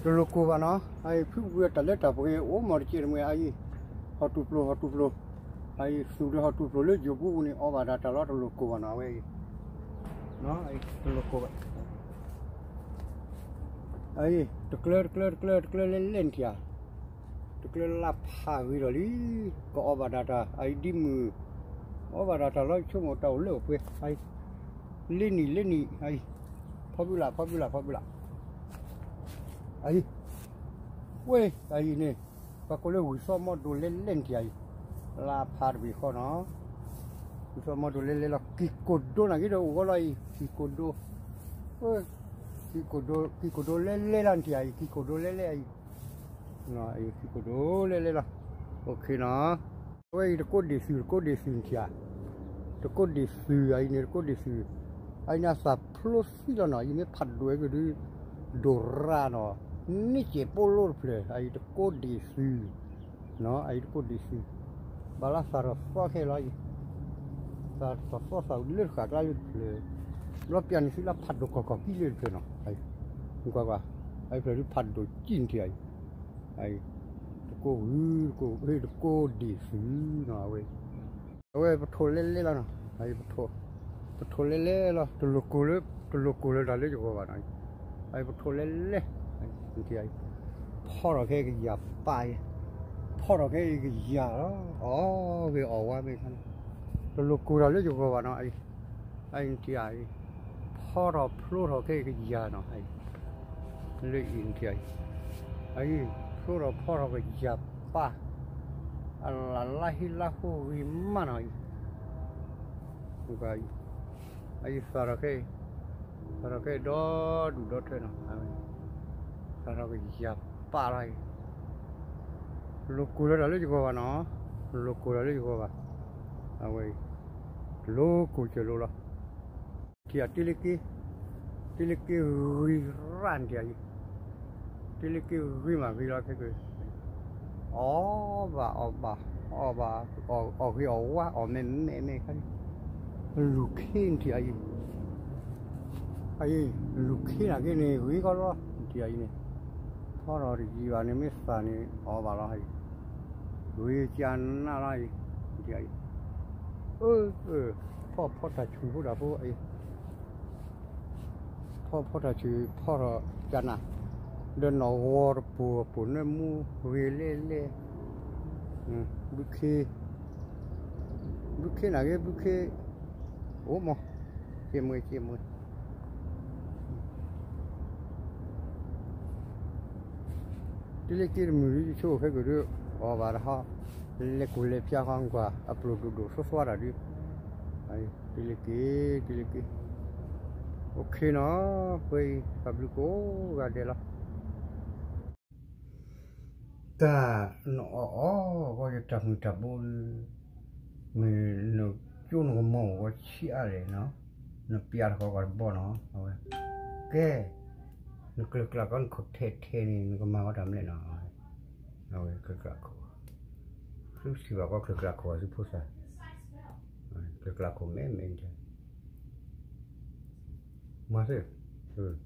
loko bana ai phu gue ta le ta boe o mor chi me ai hotu plo ai su de hotu plo le jo bu ni o ba da ta lo loko bana we no ai loko ba ai to clear len tia to clear la pha wi rồi đi có o ba da ta ai di mu o ba da ta lo chu mo tàu le pe ai lên ni ai popular ai quê ai nè và có lẽ hủy so mò đồ lên thì ai là phạt bị khó nó hủy so mò đồ lên là kỳ cột đồ là cái đâu có lại kỳ cột đồ ơi kỳ cột đồ lên thì ai kỳ cột đồ lên ai nó ai kỳ cột đồ lên là ok nó quê nó cột đề sử thì à nó cột đề sử ai nè cột đề sử ai nhà sập plus là nó như phạt đuôi cái đi đồ ra nó ni che polo ple ai to ko di su no ai ko di su bala sara fa ke lai sa lir kha lai ple lo pian si la phat do ko pi le ple no ai qua ai ple phat do chin ti ai ko di su no we pa tho le la no ai pa tho le la to lo ko le da le jo ba nai ai pa tho le thì ai phò ra cái già bài phò ra cái già đó về ở qua bên này tôi lục cùi ra lấy cho vào nó anh thì ai phò ra cái già nó ai lấy in thì ai phò ra cái già ba là la hồ vì mà nói vậy ai phò ra cái đó đủ đó thôi nào sao cái gì pa lại loko là lấy cho vào nó loko là lấy cho vào à vậy loko chơi lô kia tiliki ri ran kia tiliki ri mà vì là cái bà cái quá mẹ cái lukin thì ai lukin là cái này quý có đó thì ai này phò rồi gì vào này mít vào này ở vào lại đuôi chân na lại thì ai phò ta chú đó bố ấy phò ta chú phò rồi chân à đơn nó hoa bùa nó mu về lê bukhe là cái bukhe ố mà chia mười cái kia mình đi show phải cái đó, và đó lấy cái lấy phía hàng qua upload đồ số xóa ra đi, cái kia, ok nó phải publico cái đấy là, ta nó có cái tập mình nó chôn cái mỏ cái chia này nó bịa có cái bỏ nó, cái nó cứ là con khúc thề này nó có máu đầm lên nó rồi cứ là khô cứ chỉ bảo có cứ là khô chứ phút sao cứ là khô mềm chứ mà thế cứ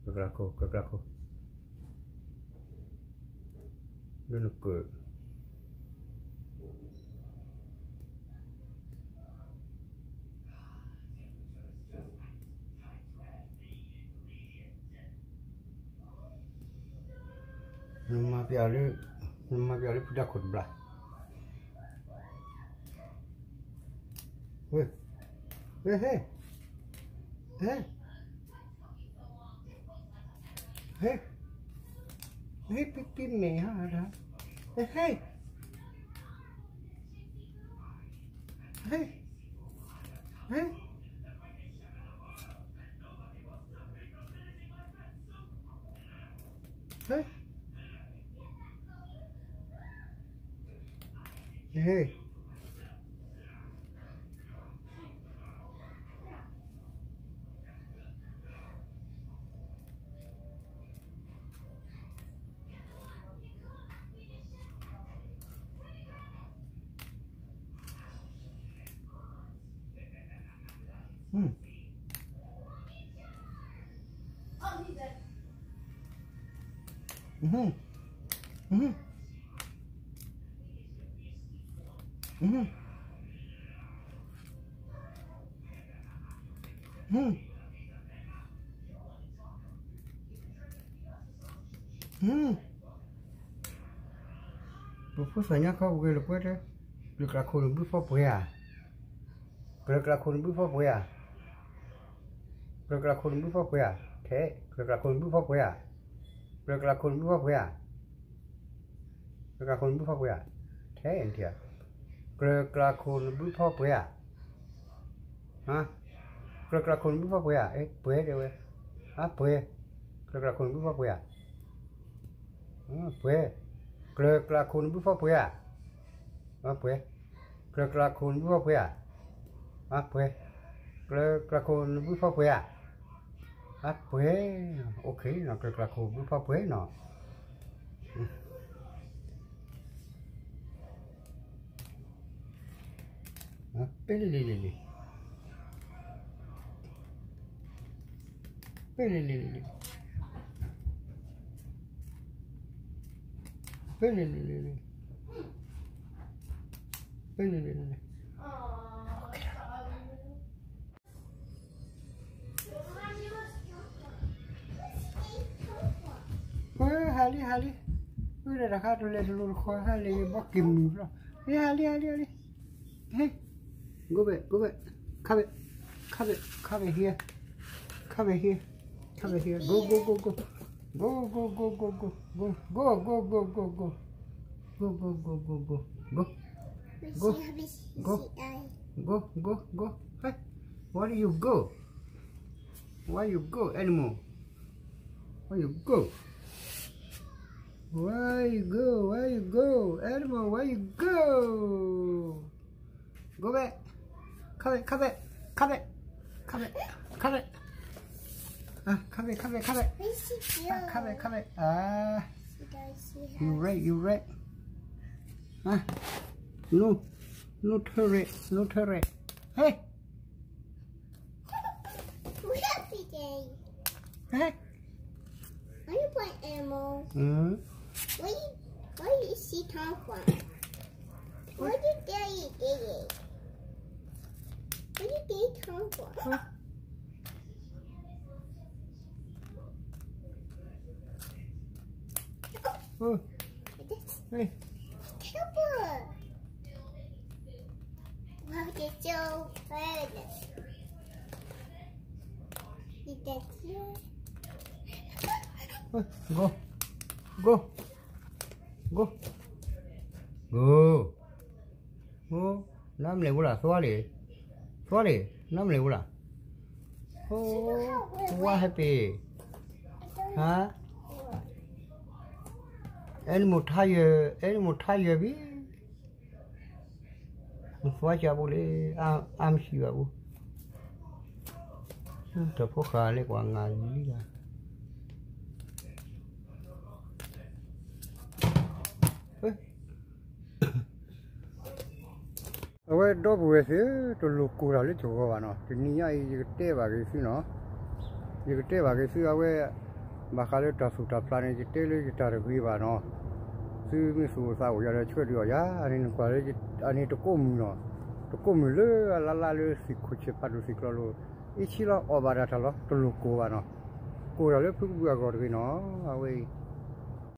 là khô nó cứ nama biar sudah kod belah. Pipi meh ada. Hey. Hey. Bữa sáng nhá không cái lúc đấy được là khôn bữa phô bữa à được là khôn bữa phô bữa à được là khôn bữa phô bữa à thế được là khôn bữa phô bữa à được là khôn bữa phô bữa à được là khôn bữa phô bữa à thế anh thiệt được là khôn bữa phô bữa à hả được là khôn bữa phô bữa à ấy bữa đây vậy à bữa được là khôn bữa phô bữa à bữa được là khôn bữa phô bữa à bữa được là khôn bữa phô bữa à bữa được là khôn bữa phô bữa à bữa ok nó được là khôn bữa phô bữa nó Pelelelele. Pelelelele. Pelelelele. Pelelelele. Hali hali. Udah dah kado le dulu kau hali bakim lah. Hali hali. Hey. Go back. Come here. Come here. Go. Hey, where do you go? Where you go, animal? Where you go? Where you go, animal? Where you go? Go back. Come back. Come back. You right. No turret. Hey. Hey. Why you play animals? Where you see Tom from? Where did Daddy get it? Where did Daddy come from? Hey. Cowboy. Wow, they're so fun. Is that you? Go. Nam lệ là xóa đi. Nam lệ là. Quá happy. Hả? Animal tire bi. Xóa cho bố lệ am xí vào bố. Tập phố khá lệ quảng ngàn đi ra. Ôi đó buổi sáng tôi lục cù ra lấy chỗ vào nó thì ní ai cái té vào cái xí nó cái té vào cái xí ôi mà khai lấy trà sụt trà plane cái té lấy cái trà rượu vào nó xí mình sụt sao giờ chơi được ya anh qua lấy anh tôi côm lơ la lơ xí khối phát được xí lo ít xí lo ở bà ra thà lo tôi lục cù vào nó cù ra lấy phước vừa gọi cái nó ôi